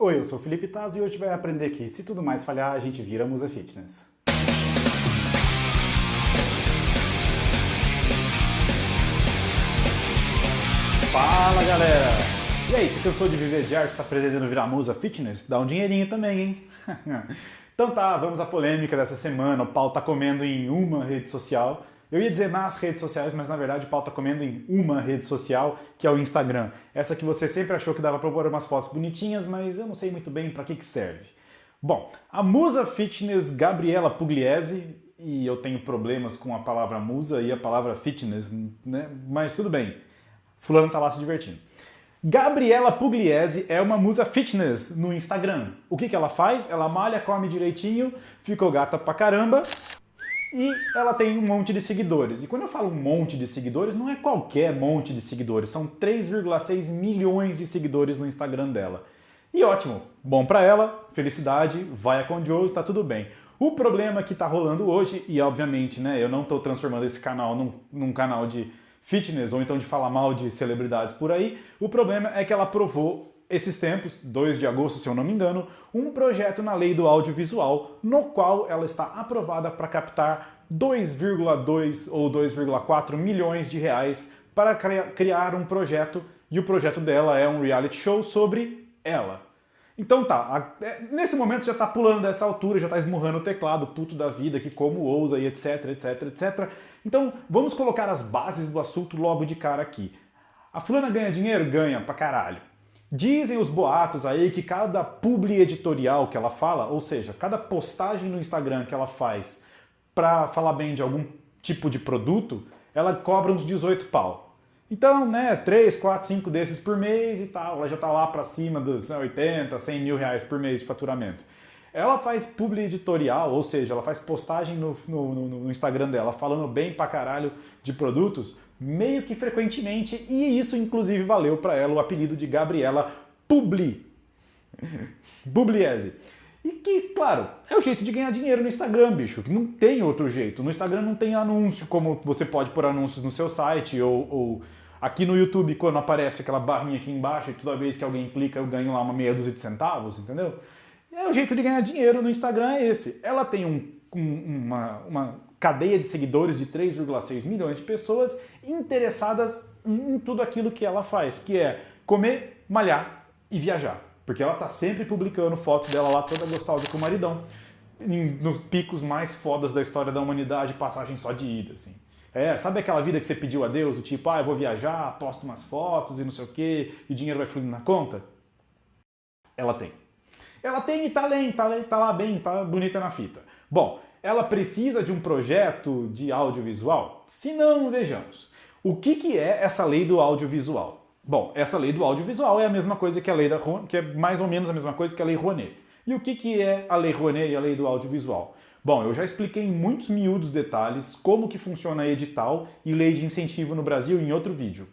Oi, eu sou o Felipe Taz e hoje vai aprender que se tudo mais falhar, a gente vira Musa Fitness. Fala, galera! E aí, você cansou de viver de arte e tá pretendendo virar Musa Fitness? Dá um dinheirinho também, hein? Então tá, vamos à polêmica dessa semana. O pau tá comendo em uma rede social. Eu ia dizer nas redes sociais, mas na verdade o pau tá comendo em uma rede social, que é o Instagram. Essa que você sempre achou que dava pra pôr umas fotos bonitinhas, mas eu não sei muito bem pra que serve. Bom, a musa fitness Gabriela Pugliese, e eu tenho problemas com a palavra musa e a palavra fitness, né? Mas tudo bem, fulano tá lá se divertindo. Gabriela Pugliese é uma musa fitness no Instagram. O que ela faz? Ela malha, come direitinho, ficou gata pra caramba e ela tem um monte de seguidores. E quando eu falo um monte de seguidores, não é qualquer monte de seguidores, são 3,6 milhões de seguidores no Instagram dela. E ótimo, bom pra ela, felicidade, vai com Deus, tá tudo bem. O problema que tá rolando hoje, e obviamente, né, eu não tô transformando esse canal num canal de fitness ou então de falar mal de celebridades por aí, o problema é que ela aprovou esses tempos, 2 de agosto, se eu não me engano, um projeto na lei do audiovisual, no qual ela está aprovada para captar 2,2 ou 2,4 milhões de reais para criar um projeto, e o projeto dela é um reality show sobre ela. Então tá, nesse momento já tá pulando dessa altura, já tá esmurrando o teclado, puto da vida, que como ousa e etc, etc, etc. Então vamos colocar as bases do assunto logo de cara aqui. A fulana ganha dinheiro? Ganha pra caralho. Dizem os boatos aí que cada publi editorial que ela fala, ou seja, cada postagem no Instagram que ela faz pra falar bem de algum tipo de produto, ela cobra uns 18 pau. Então, né, 3, 4, 5 desses por mês e tal, ela já tá lá pra cima dos 80, 100 mil reais por mês de faturamento. Ela faz publi editorial, ou seja, ela faz postagem no Instagram dela falando bem pra caralho de produtos, meio que frequentemente, e isso inclusive valeu pra ela o apelido de Gabriela Pugliese. E que, claro, é o jeito de ganhar dinheiro no Instagram, bicho. Não tem outro jeito. No Instagram não tem anúncio, como você pode pôr anúncios no seu site, ou aqui no YouTube, quando aparece aquela barrinha aqui embaixo e toda vez que alguém clica eu ganho lá uma meia dúzia de centavos, entendeu? É o jeito de ganhar dinheiro no Instagram é esse. Ela tem uma cadeia de seguidores de 3,6 milhões de pessoas interessadas em tudo aquilo que ela faz, que é comer, malhar e viajar. Porque ela tá sempre publicando fotos dela lá toda gostosa com o maridão, nos picos mais fodas da história da humanidade, passagem só de ida, assim. Sabe aquela vida que você pediu a Deus, do tipo, eu vou viajar, posto umas fotos e não sei o quê, e o dinheiro vai fluindo na conta? Ela tem. Ela tem e tá lá bem, tá bonita na fita. Bom, ela precisa de um projeto de audiovisual? Se não, vejamos. O que é essa lei do audiovisual? Bom, essa lei do audiovisual é a mesma coisa que a lei da que é mais ou menos a mesma coisa que a lei Rouanet. E o que é a lei Rouanet e a lei do audiovisual? Bom, eu já expliquei em muitos miúdos detalhes como que funciona edital e lei de incentivo no Brasil em outro vídeo.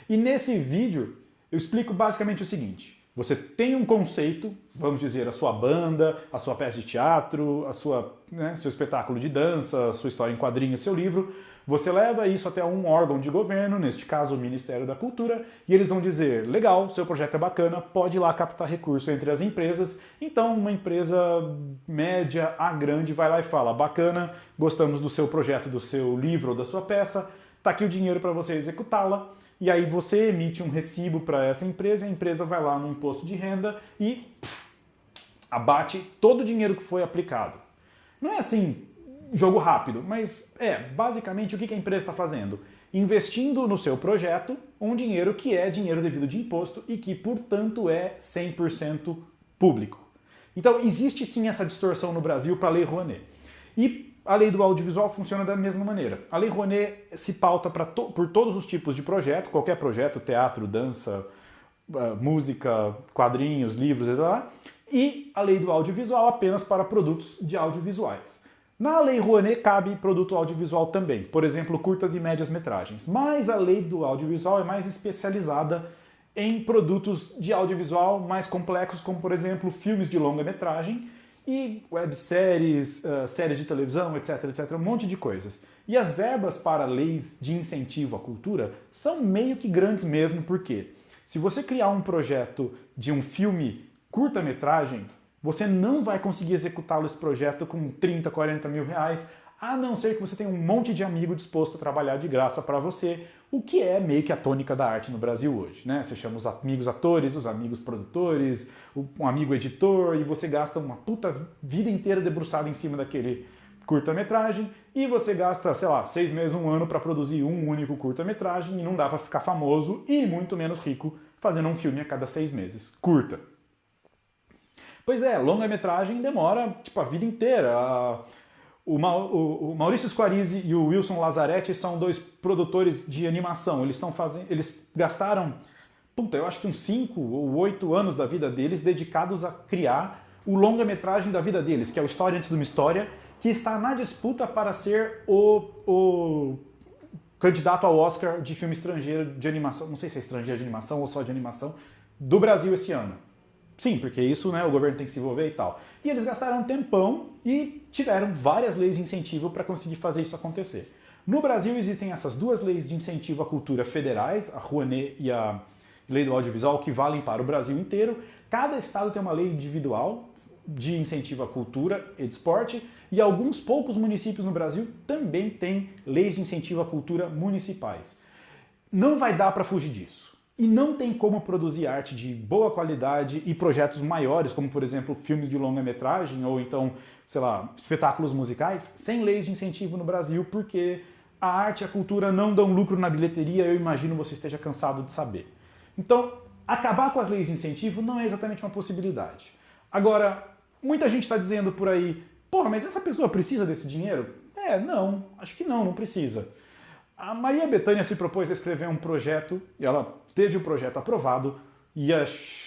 E nesse vídeo eu explico basicamente o seguinte. Você tem um conceito, vamos dizer, a sua banda, a sua peça de teatro, seu espetáculo de dança, a sua história em quadrinhos, seu livro. Você leva isso até um órgão de governo, neste caso o Ministério da Cultura, e eles vão dizer, legal, seu projeto é bacana, pode ir lá captar recurso entre as empresas. Então uma empresa média a grande vai lá e fala, bacana, gostamos do seu projeto, do seu livro ou da sua peça, tá aqui o dinheiro para você executá-la. E aí você emite um recibo para essa empresa, a empresa vai lá no imposto de renda e abate todo o dinheiro que foi aplicado. Não é assim, jogo rápido, mas basicamente o que a empresa está fazendo? Investindo no seu projeto um dinheiro que é dinheiro devido de imposto e que, portanto, é 100% público. Então existe sim essa distorção no Brasil para a Lei Rouanet. E a lei do audiovisual funciona da mesma maneira. A lei Rouanet se pauta por todos os tipos de projeto, qualquer projeto, teatro, dança, música, quadrinhos, livros, etc. E a lei do audiovisual apenas para produtos de audiovisuais. Na lei Rouanet cabe produto audiovisual também, por exemplo, curtas e médias metragens. Mas a lei do audiovisual é mais especializada em produtos de audiovisual mais complexos, como por exemplo filmes de longa metragem, e webséries, séries de televisão, etc, etc, um monte de coisas. E as verbas para leis de incentivo à cultura são meio que grandes mesmo, porque Se você criar um projeto de um filme curta-metragem, você não vai conseguir executá-lo esse projeto com 30, 40 mil reais, a não ser que você tenha um monte de amigo disposto a trabalhar de graça para você, o que é meio que a tônica da arte no Brasil hoje, né? Você chama os amigos atores, os amigos produtores, um amigo editor, e você gasta uma puta vida inteira debruçado em cima daquele curta-metragem, e você gasta, sei lá, 6 meses, um ano para produzir um único curta-metragem, e não dá para ficar famoso e muito menos rico fazendo um filme a cada 6 meses. Curta. Pois é, longa-metragem demora tipo a vida inteira. O Maurício Squarizi e o Wilson Lazzaretti são dois produtores de animação. Eles gastaram, eu acho que uns 5 ou 8 anos da vida deles dedicados a criar o longa-metragem da vida deles, que é o História Antes de uma História, que está na disputa para ser o candidato ao Oscar de filme estrangeiro de animação, não sei se é estrangeiro de animação ou só de animação, do Brasil esse ano. Sim, porque isso, né, o governo tem que se envolver e tal. E eles gastaram um tempão e tiveram várias leis de incentivo para conseguir fazer isso acontecer. No Brasil existem essas duas leis de incentivo à cultura federais, a Rouanet e a Lei do Audiovisual, que valem para o Brasil inteiro. Cada estado tem uma lei individual de incentivo à cultura e de esporte, e alguns poucos municípios no Brasil também têm leis de incentivo à cultura municipais. Não vai dar para fugir disso. E não tem como produzir arte de boa qualidade e projetos maiores, como por exemplo filmes de longa-metragem ou então, sei lá, espetáculos musicais, sem leis de incentivo no Brasil, porque a arte e a cultura não dão lucro na bilheteria, eu imagino você esteja cansado de saber. Então, acabar com as leis de incentivo não é exatamente uma possibilidade. Agora, muita gente está dizendo por aí, porra, mas essa pessoa precisa desse dinheiro? Não, acho que não precisa. A Maria Bethânia se propôs a escrever um projeto, e ela teve o projeto aprovado, e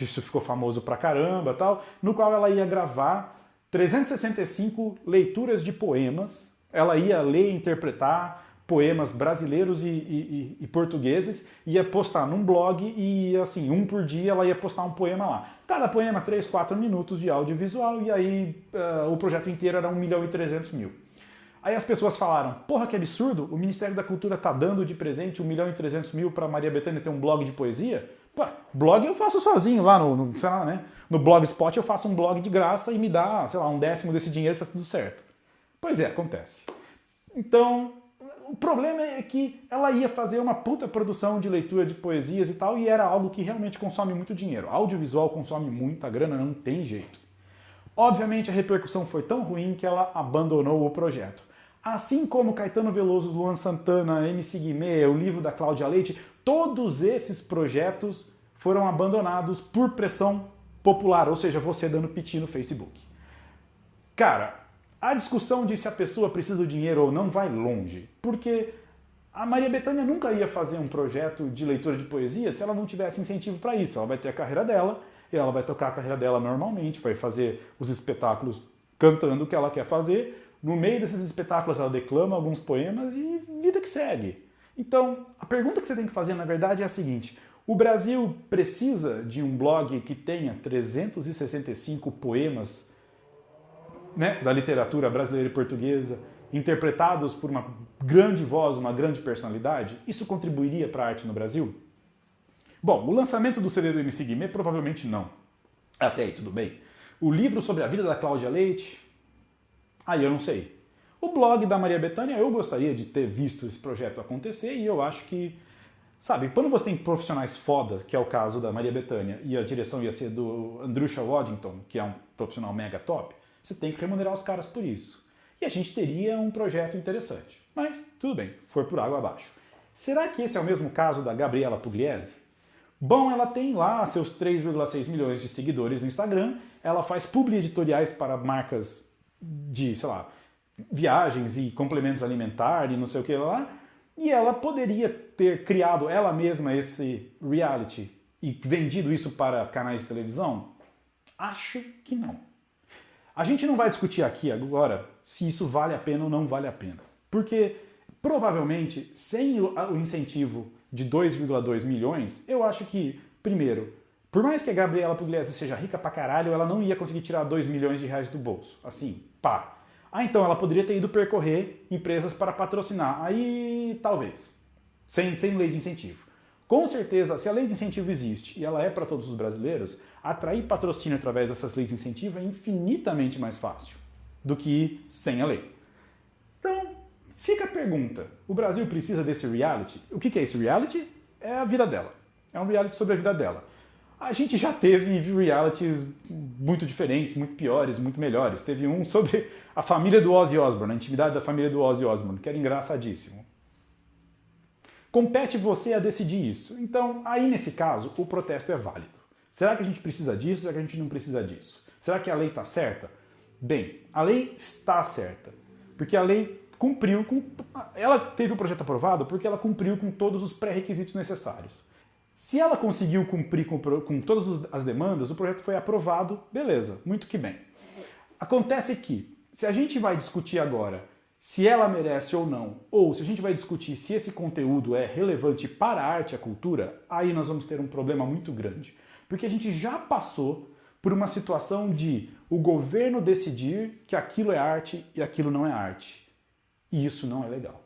isso ficou famoso pra caramba, tal, no qual ela ia gravar 365 leituras de poemas, ela ia ler e interpretar poemas brasileiros e portugueses, ia postar num blog e, assim, um por dia ela ia postar um poema lá. Cada poema 3, 4 minutos de audiovisual, e aí o projeto inteiro era 1.300.000. Aí as pessoas falaram, porra, que absurdo, o Ministério da Cultura tá dando de presente 1.300.000 para Maria Bethânia ter um blog de poesia? Pô, blog eu faço sozinho lá sei lá, né? No Blogspot eu faço um blog de graça e me dá, sei lá, 1/10 desse dinheiro, tá tudo certo. Pois é, acontece. Então, o problema é que ela ia fazer uma puta produção de leitura de poesias e tal, e era algo que realmente consome muito dinheiro. Audiovisual consome muita grana, não tem jeito. Obviamente a repercussão foi tão ruim que ela abandonou o projeto. Assim como Caetano Veloso, Luan Santana, MC Guimê, o livro da Cláudia Leite, todos esses projetos foram abandonados por pressão popular, ou seja, você dando piti no Facebook. Cara, a discussão de se a pessoa precisa do dinheiro ou não vai longe, porque a Maria Bethânia nunca ia fazer um projeto de leitura de poesia se ela não tivesse incentivo para isso. Ela vai ter a carreira dela, e ela vai tocar a carreira dela normalmente, vai fazer os espetáculos cantando o que ela quer fazer. No meio desses espetáculos ela declama alguns poemas e vida que segue. Então, a pergunta que você tem que fazer, na verdade, é a seguinte: o Brasil precisa de um blog que tenha 365 poemas, né, da literatura brasileira e portuguesa, interpretados por uma grande voz, uma grande personalidade? Isso contribuiria para a arte no Brasil? Bom, o lançamento do CD do MC Guimê provavelmente não. Até aí, tudo bem. O livro sobre a vida da Cláudia Leite? Aí eu não sei. O blog da Maria Bethânia, eu gostaria de ter visto esse projeto acontecer, e eu acho que, sabe, quando você tem profissionais foda, que é o caso da Maria Bethânia, e a direção ia ser do Andrusha Waddington, que é um profissional mega top, você tem que remunerar os caras por isso. E a gente teria um projeto interessante. Mas, tudo bem, foi por água abaixo. Será que esse é o mesmo caso da Gabriela Pugliese? Bom, ela tem lá seus 3,6 milhões de seguidores no Instagram, ela faz publi editoriais para marcas de, sei lá, viagens e complementos alimentares e não sei o que lá, e ela poderia ter criado ela mesma esse reality e vendido isso para canais de televisão? Acho que não. A gente não vai discutir aqui agora se isso vale a pena ou não vale a pena, porque provavelmente sem o incentivo de 2,2 milhões, eu acho que, primeiro, por mais que a Gabriela Pugliese seja rica pra caralho, ela não ia conseguir tirar 2 milhões de reais do bolso. Assim, pá. Então ela poderia ter ido percorrer empresas para patrocinar. Aí, talvez. Sem lei de incentivo. Com certeza, se a lei de incentivo existe e ela é para todos os brasileiros, atrair patrocínio através dessas leis de incentivo é infinitamente mais fácil do que ir sem a lei. Então, fica a pergunta, o Brasil precisa desse reality? O que é esse reality? É a vida dela. É um reality sobre a vida dela. A gente já teve realities muito diferentes, muito piores, muito melhores. Teve um sobre a família do Ozzy Osbourne, a intimidade da família do Ozzy Osbourne, que era engraçadíssimo. Compete você a decidir isso. Então, aí nesse caso, o protesto é válido. Será que a gente precisa disso? Será que a gente não precisa disso? Será que a lei está certa? Bem, a lei está certa, porque a lei cumpriu com... Ela teve o projeto aprovado porque ela cumpriu com todos os pré-requisitos necessários. Se ela conseguiu cumprir com todas as demandas, o projeto foi aprovado, beleza, muito que bem. Acontece que, se a gente vai discutir agora se ela merece ou não, ou se a gente vai discutir se esse conteúdo é relevante para a arte e a cultura, aí nós vamos ter um problema muito grande. Porque a gente já passou por uma situação de o governo decidir que aquilo é arte e aquilo não é arte. E isso não é legal.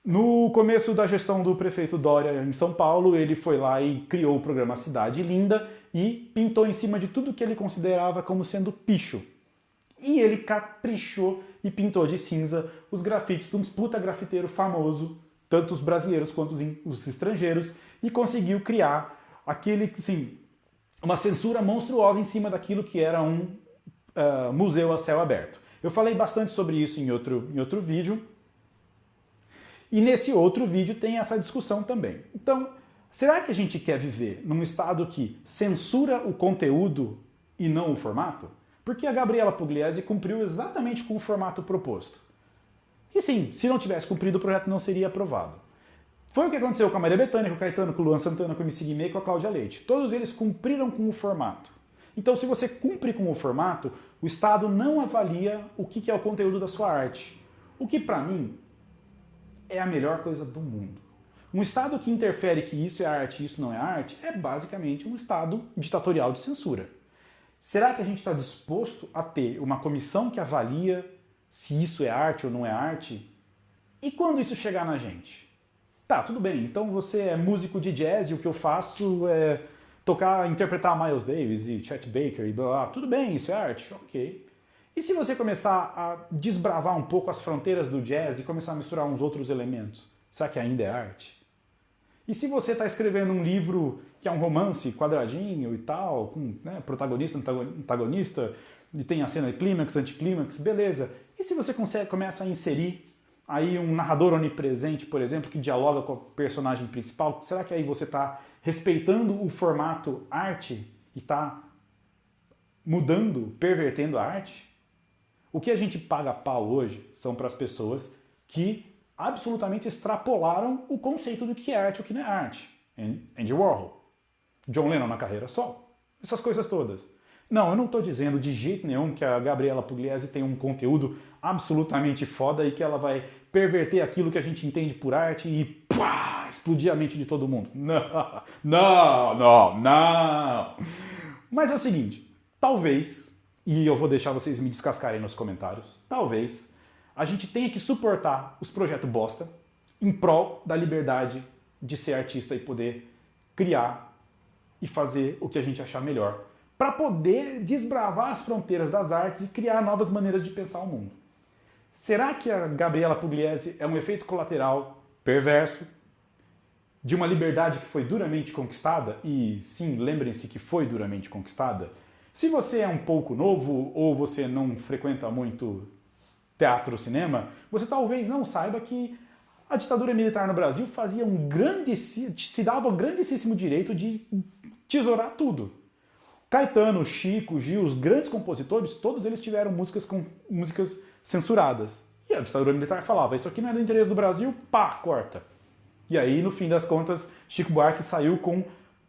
No começo da gestão do prefeito Dória em São Paulo, ele foi lá e criou o programa Cidade Linda e pintou em cima de tudo que ele considerava como sendo picho. E ele caprichou e pintou de cinza os grafites de um puta grafiteiro famoso, tanto os brasileiros quanto os estrangeiros, e conseguiu criar aquele, assim, uma censura monstruosa em cima daquilo que era um museu a céu aberto. Eu falei bastante sobre isso em outro vídeo, e nesse outro vídeo tem essa discussão também. Então, será que a gente quer viver num estado que censura o conteúdo e não o formato? Porque a Gabriela Pugliese cumpriu exatamente com o formato proposto. E sim, se não tivesse cumprido, o projeto não seria aprovado. Foi o que aconteceu com a Maria Bethânia, com o Caetano, com o Luan Santana, com o MC Guimê e com a Cláudia Leite. Todos eles cumpriram com o formato. Então, se você cumpre com o formato, o Estado não avalia o que é o conteúdo da sua arte. O que, para mim, é a melhor coisa do mundo. Um Estado que interfere que isso é arte e isso não é arte é basicamente um Estado ditatorial de censura. Será que a gente está disposto a ter uma comissão que avalia se isso é arte ou não é arte? E quando isso chegar na gente? Tá, tudo bem, então você é músico de jazz e o que eu faço é interpretar Miles Davis e Chet Baker e blá blá. Tudo bem, isso é arte? Ok. E se você começar a desbravar um pouco as fronteiras do jazz e começar a misturar uns outros elementos? Será que ainda é arte? E se você está escrevendo um livro que é um romance quadradinho e tal, com protagonista, antagonista, e tem a cena de clímax, anticlímax, beleza. E se você começa a inserir aí um narrador onipresente, por exemplo, que dialoga com a personagem principal, será que aí você está respeitando o formato arte e está mudando, pervertendo a arte? O que a gente paga pau hoje são para as pessoas que absolutamente extrapolaram o conceito do que é arte e o que não é arte. Andy Warhol, John Lennon na carreira solo, essas coisas todas. Não, eu não estou dizendo de jeito nenhum que a Gabriela Pugliese tem um conteúdo absolutamente foda e que ela vai perverter aquilo que a gente entende por arte e pá, explodir a mente de todo mundo. Não, não, não, não. Mas é o seguinte, talvez, e eu vou deixar vocês me descascarem nos comentários, talvez a gente tenha que suportar os projetos bosta em prol da liberdade de ser artista e poder criar e fazer o que a gente achar melhor, para poder desbravar as fronteiras das artes e criar novas maneiras de pensar o mundo. Será que a Gabriela Pugliese é um efeito colateral perverso de uma liberdade que foi duramente conquistada? E sim, lembrem-se que foi duramente conquistada. Se você é um pouco novo ou você não frequenta muito teatro ou cinema, você talvez não saiba que a ditadura militar no Brasil se dava o grandíssimo direito de tesourar tudo. Caetano, Chico, Gil, os grandes compositores, todos eles tiveram músicas censuradas. E a ditadura militar falava, isso aqui não é do interesse do Brasil, pá, corta. E aí, no fim das contas, Chico Buarque saiu com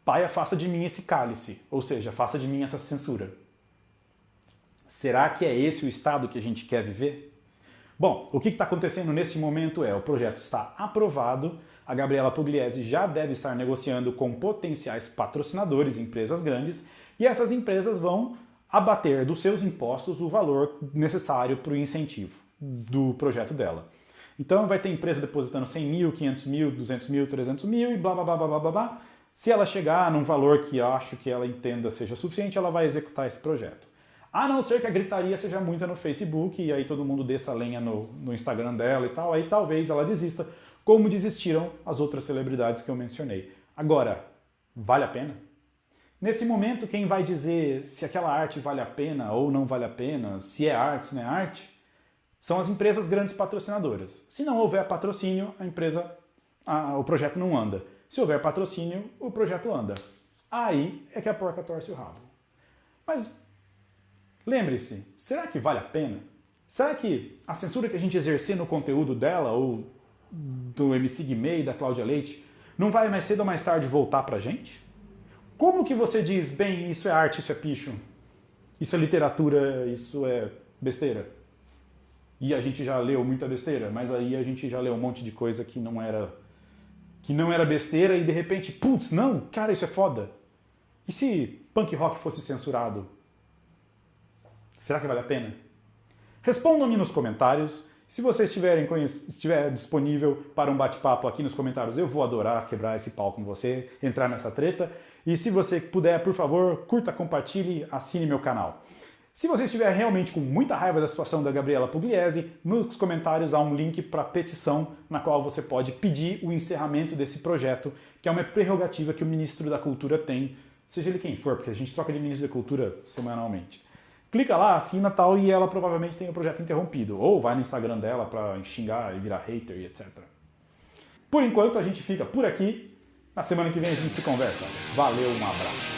pai, afasta de mim esse cálice, ou seja, afasta de mim essa censura. Será que é esse o estado que a gente quer viver? Bom, o que está acontecendo nesse momento é, o projeto está aprovado, a Gabriela Pugliese já deve estar negociando com potenciais patrocinadores, empresas grandes, e essas empresas vão abater dos seus impostos o valor necessário para o incentivo do projeto dela. Então vai ter empresa depositando 100 mil, 500 mil, 200 mil, 300 mil e blá blá blá blá blá blá blá. Se ela chegar num valor que eu acho que ela entenda seja suficiente, ela vai executar esse projeto. A não ser que a gritaria seja muita no Facebook e aí todo mundo desça a lenha no Instagram dela e tal, aí talvez ela desista, como desistiram as outras celebridades que eu mencionei. Agora, vale a pena? Nesse momento, quem vai dizer se aquela arte vale a pena ou não vale a pena, se é arte, se não é arte, são as empresas grandes patrocinadoras. Se não houver patrocínio, o projeto não anda. Se houver patrocínio, o projeto anda. Aí é que a porca torce o rabo. Mas lembre-se, será que vale a pena? Será que a censura que a gente exercer no conteúdo dela, ou do MC Guimê e da Cláudia Leite, não vai mais cedo ou mais tarde voltar pra gente? Como que você diz, bem, isso é arte, isso é picho, isso é literatura, isso é besteira? E a gente já leu muita besteira, mas aí a gente já leu um monte de coisa que não era besteira e de repente, putz, não, cara, isso é foda. E se punk rock fosse censurado? Será que vale a pena? Respondam-me nos comentários. Se você estiver disponível para um bate-papo aqui nos comentários, eu vou adorar quebrar esse pau com você, entrar nessa treta. E se você puder, por favor, curta, compartilhe, assine meu canal. Se você estiver realmente com muita raiva da situação da Gabriela Pugliese, nos comentários há um link para petição na qual você pode pedir o encerramento desse projeto, que é uma prerrogativa que o Ministro da Cultura tem, seja ele quem for, porque a gente troca de Ministro da Cultura semanalmente. Clica lá, assina tal e ela provavelmente tem o projeto interrompido. Ou vai no Instagram dela para xingar e virar hater e etc. Por enquanto a gente fica por aqui. Na semana que vem a gente se conversa. Valeu, um abraço.